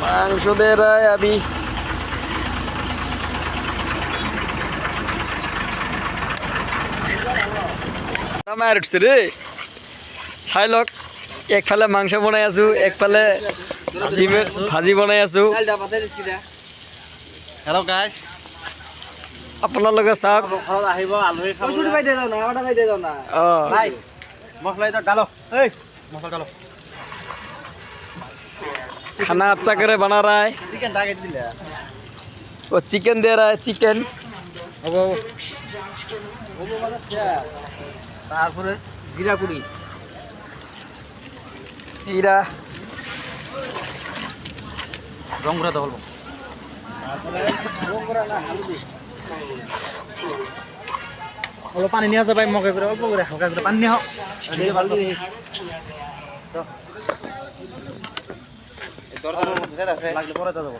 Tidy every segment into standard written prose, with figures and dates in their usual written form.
মাংস দে রায় আমি মার উঠছে রে চাইলক একফালে মাংস বনাই আছো একফালে ডিমের ভাজি বনাই আছো। হেল্ল' গাইজ, আপোনালোকে চাওক। ঘৰত আহিব আলহী খাব। অঁ মছলা এটা ডালো, এই মছলা ডালো। खाना अच्छा करे बना रहा है। চিকেন দাগে দিলে वो चिकन दे रहा है चिकन। হ'ব তারপরে জিরা গুঁড়ি, जीरा রং গুঁড়া দেবো। অল্প পানি নিয়ে যাবাই মগে করে অল্প করে হালকা করে পানি নিয়ে লাগলে পরে দেবো।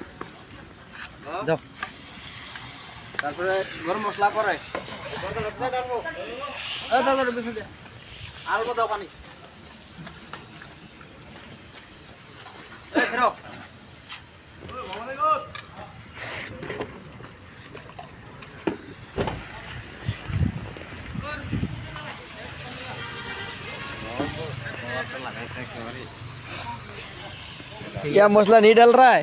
যাও তারপরে গরম মশলা করে আলু দাও পানি ফেরো। क्या मसला नहीं डल रहा है।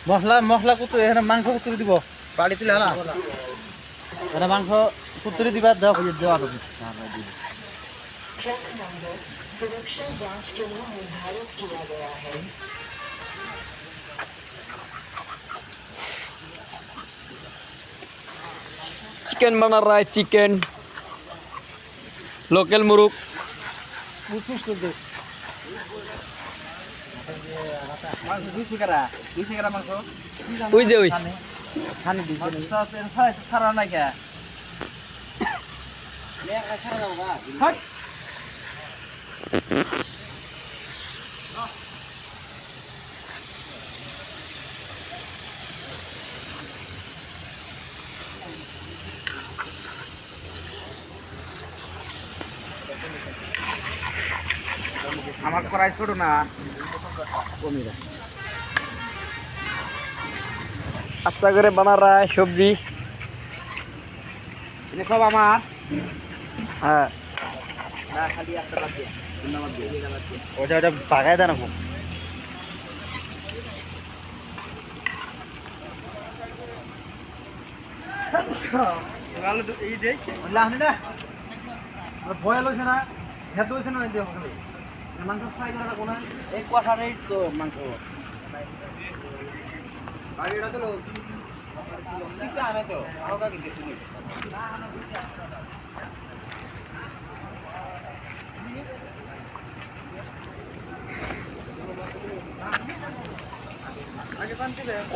মশলা মশলা কুতুরি এখানে মাংস কুতুরি দিব বাড়ি তুলে না এখানে মাংস কুতুরি দিবা দেওয়া হয়ে দেওয়া হবে। सुरक्षा जांच के लिए निर्धारित किया गया है। चिकन बना रहा है चिकन लोकल मुर्ग। ওই যে ওই ছাড়া নাই কে আমার কড়াই ছোট না কমিরা। अच्छा करे बना रहा है सब्जी। সব আমার हाँ ওটা ওটা বাগায় দেন খুব বয়াল হয়েছে না হেঁটে হয়েছে না মাংস ফ্রাই করা রাখবো না এই কষাটাই তো মাংস বাড়িটা তো আনে তো হালকা কিন্তু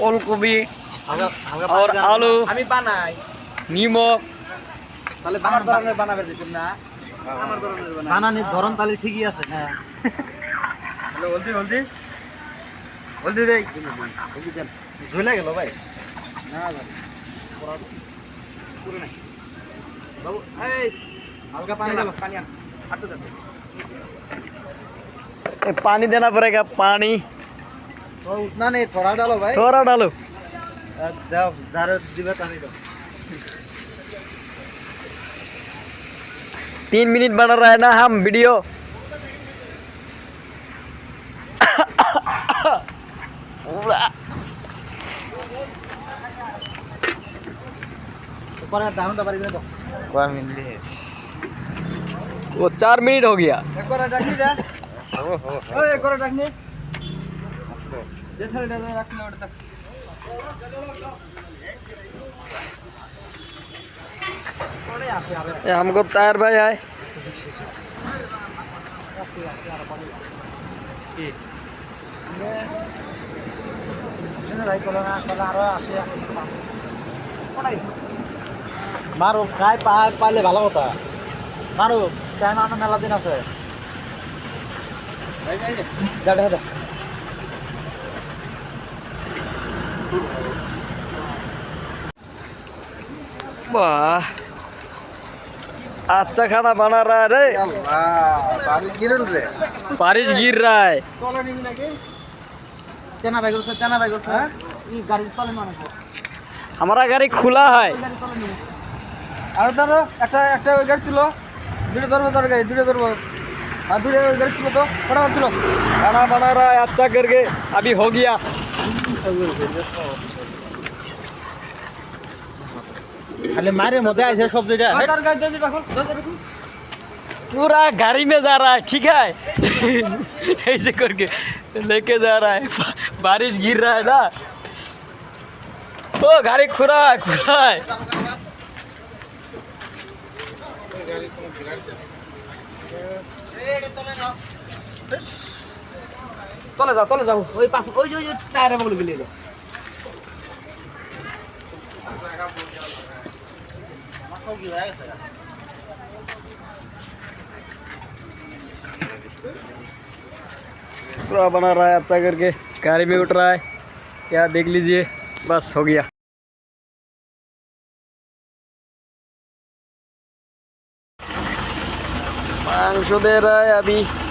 ओलकोबी और आलू আমি বানাই नीमक তাহলে আমার ধরনের বানাবে দিতেন না আমার ধরনের বানানির ধরন তাহলে ঠিকই আছে। হ্যাঁ হ্যালো বলদি বলদি বলদি দেই বলদি দেন ঝুলে গেল ভাই না ভাই পুরো নাই বাবু এই হালকা পানি দাও পানি আন আটটো দেন पानी देना पड़ेगा पानी तो उतना नहीं थोड़ा डालो भाई थोड़ा डालो। जाओ ज़्यादा दिबा पानी दो 3 मिनट बना रहा है ना हम वीडियो। ऊपर का दाम दबारी में दो कोई मिल है वो 4 मिनट हो गया। एक बार डाकनी रे ओ एक बार डाकनी देखा रे रखना उड़ता हमको तायर भाई आए ভাই করো না তাহলে আরো আসে মারো গায়ে পাইলে ভালো কথা মারো টাইম আমার মেলা দিন আছে যা দেখা যা वाह अच्छा खाना बना रहा है रे बारिश गिर रहा है তেনা ভাই করছে এই গাড়ি তলে মানুষ हमारा गाड़ी खुला है আর ধরো একটা একটা ওই গাড়ি তুলো দুটো ধরবো তোর গাড়ি দুটো ধরবো আর দুটো ওই গাড়ি তুলো তো ফটাফট তুলো खाना बना रहा है अच्छा करके अभी हो गया খালি মায়ের মধ্যে আছে সবজিটা তোর গাড়ি জলদি রাখো पूरा गाड़ी में जा रहा है ठीक है ऐसे करके लेके जा रहा है बारिश गिर रहा है ना ओ गाड़ी खुला है তলে যাও ওই পাশ ওই যে টায়ারে বলে গেলে पूरा बना रहा है अच्छा करके गाड़ी में उठ रहा है क्या देख लीजिए बस हो गया मांस दे रहा है अभी